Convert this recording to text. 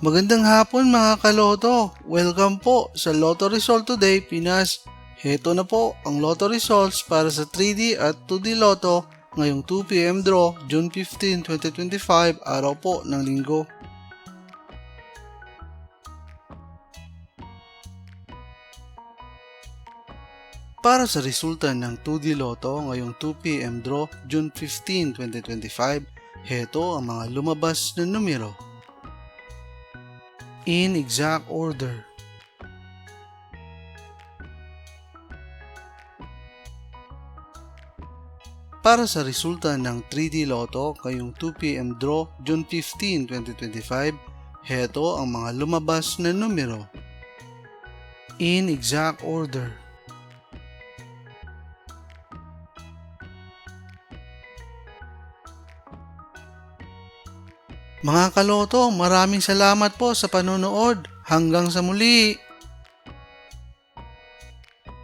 Magandang hapon mga kaloto. Welcome po sa Lotto Result Today Pinas. Heto na po ang Lotto Results para sa 3D at 2D Lotto ngayong 2 p.m. draw June 15, 2025, araw po ng linggo. Para sa resulta ng 2D Lotto ngayong 2 p.m. draw June 15, 2025, heto ang mga lumabas na numero. In exact order. Para sa resulta ng 3D Lotto ngayong 2 p.m. draw June 15, 2025, heto ang mga lumabas na numero. In exact order. Mga kaloto, maraming salamat po sa panonood. Hanggang sa muli!